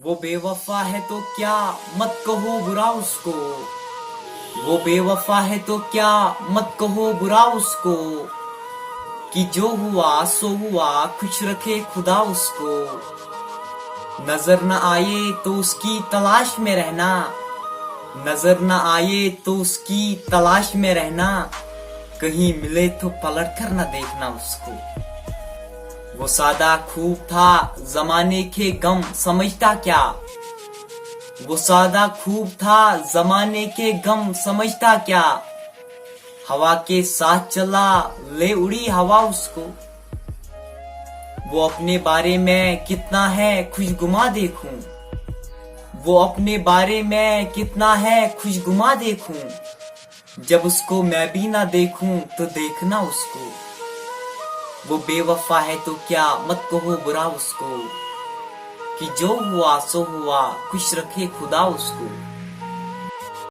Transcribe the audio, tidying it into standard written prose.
वो बेवफा है तो क्या, मत कहो बुरा उसको। वो बेवफा है तो क्या, मत कहो बुरा उसको। कि जो हुआ सो हुआ, खुश रखे खुदा उसको। नजर न आए तो उसकी तलाश में रहना। नजर न आए तो उसकी तलाश में रहना। कहीं मिले तो पलट कर न देखना उसको। वो सादा खूब था, जमाने के गम समझता क्या। वो सादा खूब था, जमाने के गम समझता क्या। हवा के साथ चला, ले उड़ी हवा उसको। वो अपने बारे में कितना है खुशगुमा देखूं। वो अपने बारे में कितना है खुशगुमा देखूं। जब उसको मैं भी ना देखूं तो देखना उसको। वो बेवफा है तो क्या, मत कहो बुरा उसको। कि जो हुआ सो हुआ, खुश रखे खुदा उसको।